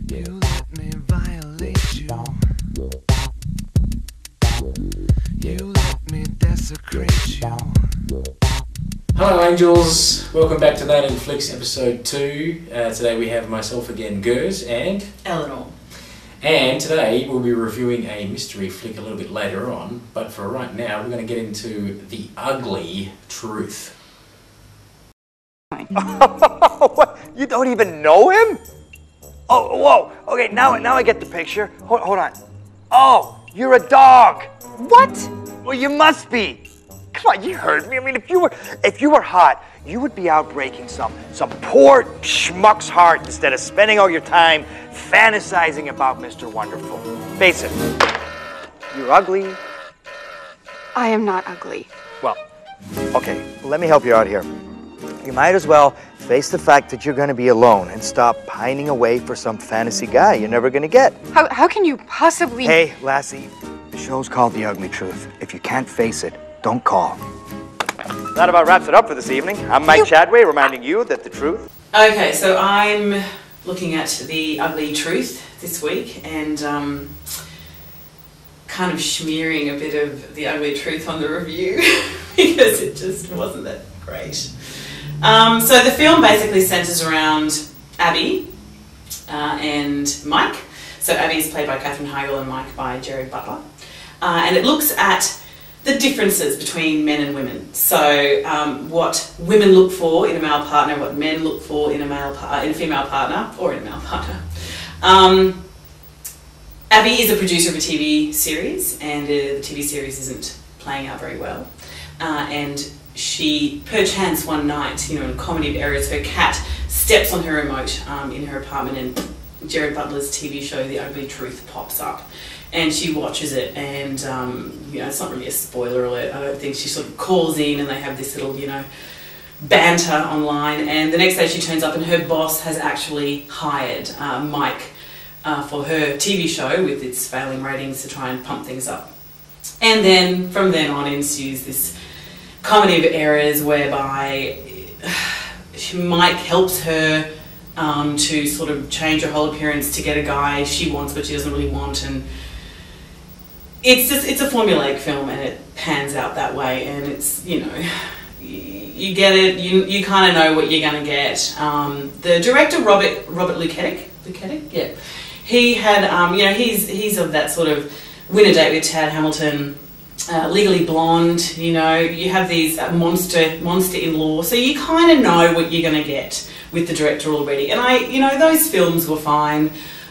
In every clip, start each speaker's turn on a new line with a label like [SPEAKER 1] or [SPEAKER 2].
[SPEAKER 1] You let me violate you. You let me desecrate you.
[SPEAKER 2] Hello angels, welcome back to That in Flicks Episode 2. Today we have myself again, Gers, and
[SPEAKER 3] Eleanor.
[SPEAKER 2] And today we'll be reviewing a mystery flick a little bit later on, but for right now we're going to get into the ugly truth.
[SPEAKER 4] What? You don't even know him? Oh, whoa. Okay, now I get the picture. Hold on. Oh, you're a dog. What? Well, you must be. Come on, you heard me. I mean, if you were hot, you would be out breaking some poor schmuck's heart instead of spending all your time fantasizing about Mr. Wonderful. Face it. You're ugly.
[SPEAKER 5] I am not ugly.
[SPEAKER 4] Well, okay, let me help you out here. You might as well face the fact that you're going to be alone and stop pining away for some fantasy guy you're never going to get.
[SPEAKER 5] How can you possibly...
[SPEAKER 4] Hey, Lassie, the show's called The Ugly Truth. If you can't face it, don't call. That about wraps it up for this evening. I'm Mike Chadway, reminding you that the truth...
[SPEAKER 3] Okay, so I'm looking at The Ugly Truth this week and kind of smearing a bit of The Ugly Truth on the review because it just wasn't that great. So the film basically centres around Abby and Mike. So Abby is played by Katherine Heigl and Mike by Jared Butler. And it looks at the differences between men and women. So what women look for in a male partner, what men look for in a female partner or in a male partner. Abby is a producer of a TV series, and the TV series isn't playing out very well. And she, perchance one night, in a comedy of errors, her cat steps on her remote in her apartment, and Jared Butler's TV show, The Ugly Truth, pops up. And she watches it, and it's not really a spoiler alert, I don't think. She sort of calls in and they have this little, banter online, and the next day she turns up and her boss has actually hired Mike for her TV show with its failing ratings to try and pump things up. And then from then on ensues this comedy of errors whereby Mike helps her to sort of change her whole appearance to get a guy she wants but she doesn't really want, and it's a formulaic film and it pans out that way, and it's, you get it, you kind of know what you're going to get. The director, Robert Luketic, yeah, he had, he's of that sort of Win a Date with Tad Hamilton, Legally Blonde, you have these monster-in-law, so you kind of know what you're going to get with the director already. And those films were fine,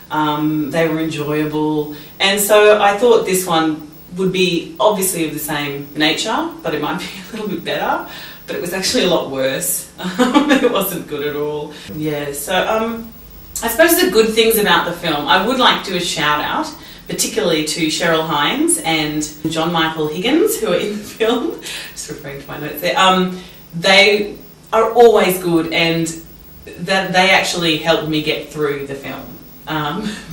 [SPEAKER 3] they were enjoyable, and so I thought this one would be obviously of the same nature, but it might be a little bit better, but it was actually a lot worse. It wasn't good at all. Yeah, so I suppose the good things about the film, I would like to do a shout out, particularly to Cheryl Hines and John Michael Higgins, who are in the film. Just referring to my notes there. They are always good, and that they actually helped me get through the film.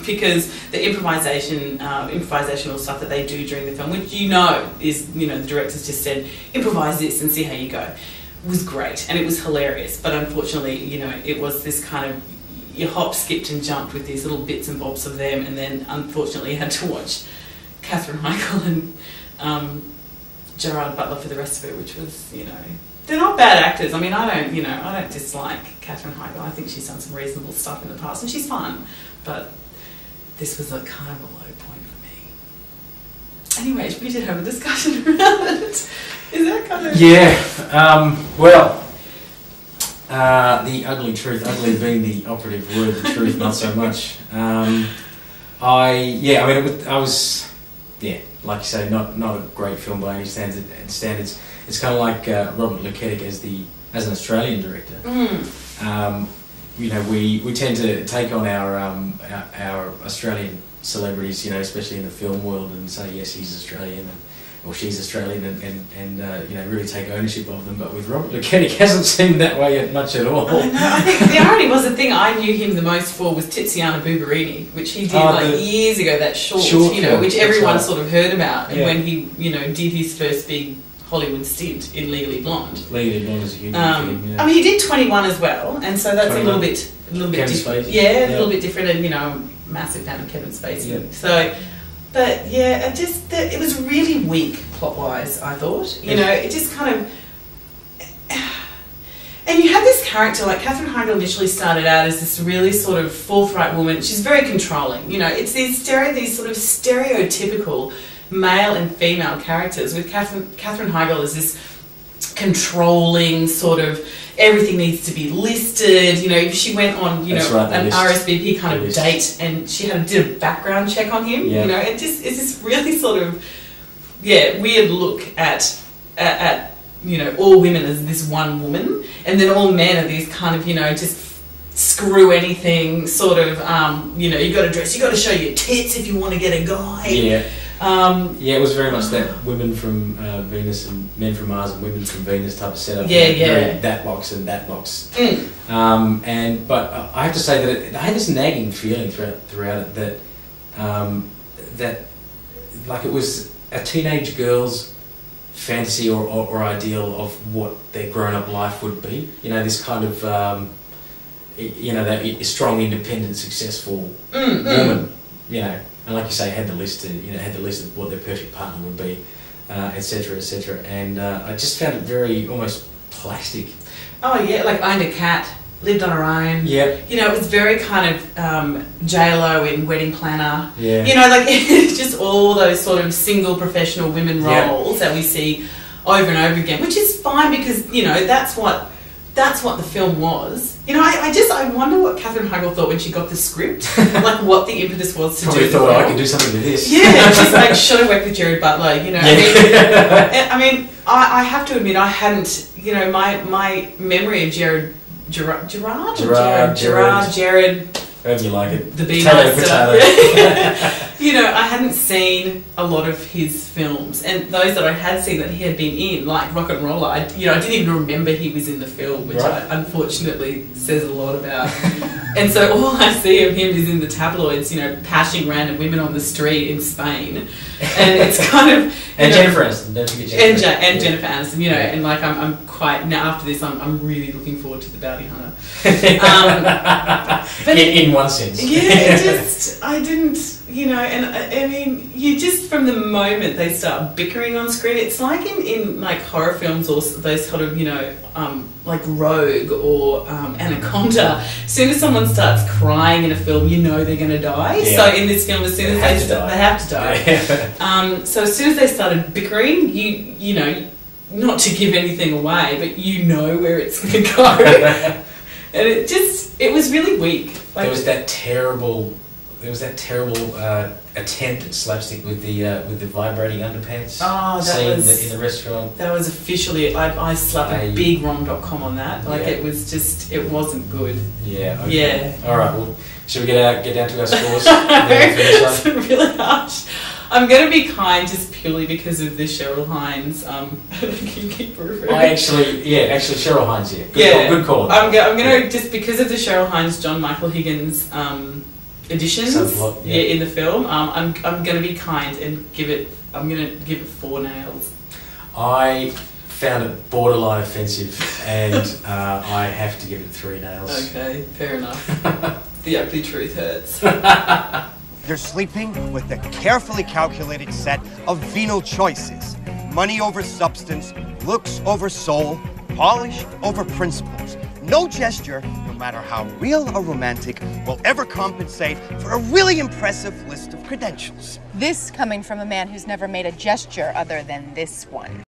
[SPEAKER 3] Because the improvisational stuff that they do during the film, which is, the directors just said, improvise this and see how you go, was great, and it was hilarious. But unfortunately, it was this kind of, you hop, skipped and jumped with these little bits and bobs of them, and then unfortunately had to watch Katherine Heigl and Gerard Butler for the rest of it, which was, they're not bad actors. I mean, I don't dislike Katherine Heigl. I think she's done some reasonable stuff in the past and she's fun, but this was a kind of a low point for me. Anyways, we did have a discussion around it. Is that kind of...
[SPEAKER 2] Yeah, The Ugly Truth, ugly being the operative word, the truth not so much. Like you say, not a great film by any standards. It's kind of like Robert Luketic as an Australian director. We tend to take on our Australian celebrities, especially in the film world, and say yes, he's Australian or she's Australian, and really take ownership of them. But with Robert Luketic, it hasn't seemed that way much at all.
[SPEAKER 3] I think the irony was, the thing I knew him the most for was Tiziana Bubarini, which he did years ago, that short film, which everyone sort of heard about, and when he did his first big Hollywood stint in Legally Blonde.
[SPEAKER 2] Legally Blonde is a huge film, yeah.
[SPEAKER 3] I mean, he did 21 as well, and so that's 21. A little bit a little bit
[SPEAKER 2] Kevin
[SPEAKER 3] different.
[SPEAKER 2] Spacey.
[SPEAKER 3] Yeah, a little bit different, and you know, I'm a massive fan of Kevin Spacey.
[SPEAKER 2] Yeah.
[SPEAKER 3] So, but yeah, it was really weak plot wise. I thought, you know, it just kind of. And you have this character, like Katherine Heigl initially started out as this really sort of forthright woman. She's very controlling. You know, it's these sort of stereotypical male and female characters, with Katherine Heigl as this controlling sort of, everything needs to be listed. You know, she went on, you know, an RSVP kind of date, and she did a background check on him.
[SPEAKER 2] Yeah.
[SPEAKER 3] You know, it's this really sort of, weird look at you know, all women as this one woman, and then all men are these kind of, you know, just screw anything sort of, you know, you got to dress, you got to show your tits if you want to get a guy.
[SPEAKER 2] Yeah. It was very much that women from Venus and men from Mars and women from Venus type of setup. Very that box and that box. But I have to say that I had this nagging feeling throughout it that like it was a teenage girl's fantasy or ideal of what their grown-up life would be. You know, this kind of you know, that strong, independent, successful woman. You know, and like you say, had the list of what their perfect partner would be, etc., etc. And I just found it very almost plastic.
[SPEAKER 3] Oh yeah, like owned a cat, lived on her own.
[SPEAKER 2] Yeah.
[SPEAKER 3] You know, it was very kind of J-Lo in Wedding Planner.
[SPEAKER 2] Yeah.
[SPEAKER 3] You know, like it's just all those sort of single professional women roles that we see over and over again, which is fine because, you know, that's what the film was. You know, I wonder what Katherine Heigl thought when she got the script, like what the impetus was to
[SPEAKER 2] Probably
[SPEAKER 3] do.
[SPEAKER 2] Probably thought I could do something with this.
[SPEAKER 3] Yeah, she's like, should have worked with Jared Butler, you know. I mean, I have to admit, I hadn't, you know, my memory of Jared,
[SPEAKER 2] however you like it.
[SPEAKER 3] The Be
[SPEAKER 2] Potato,
[SPEAKER 3] Nice
[SPEAKER 2] potato.
[SPEAKER 3] You know, I hadn't seen a lot of his films, and those that I had seen that he had been in, like Rock and Roller, I didn't even remember he was in the film, which unfortunately says a lot about. And so all I see of him is in the tabloids, you know, pashing random women on the street in Spain, and it's kind of
[SPEAKER 2] and Jennifer Aniston, don't forget Jennifer.
[SPEAKER 3] And Jennifer Aniston, you know, and like I'm quite now after this, I'm really looking forward to the Bounty Hunter. But
[SPEAKER 2] in one sense.
[SPEAKER 3] I didn't, you know, and I mean, you just, from the moment they start bickering on screen, it's like in like horror films or those sort of, you know, like Rogue or Anaconda, as soon as someone starts crying in a film, you know they're going to die.
[SPEAKER 2] Yeah.
[SPEAKER 3] So in this film, as soon as they have to die.
[SPEAKER 2] Yeah.
[SPEAKER 3] So as soon as they started bickering, you know, not to give anything away, but you know where it's going to go. And it was really weak. Like, there was that terrible attempt at slapstick with the vibrating underpants scene in the restaurant. That was officially, I slapped a big rom.com on that. Like it was just, it wasn't good. Yeah. Okay. Yeah. All right. Well, should we get down to our scores? It's really harsh. I'm going to be kind just purely because of the Cheryl Hines. Cheryl Hines, yeah. Good call. I'm going to, just because of the Cheryl Hines, John Michael Higgins additions in the film, I'm going to be kind and give it 4 nails. I found it borderline offensive and I have to give it 3 nails. Okay, fair enough. The ugly truth hurts.
[SPEAKER 6] You're sleeping with a carefully calculated set of venal choices. Money over substance, looks over soul, polish over principles. No gesture, no matter how real or romantic, will ever compensate for a really impressive list of credentials.
[SPEAKER 7] This coming from a man who's never made a gesture other than this one.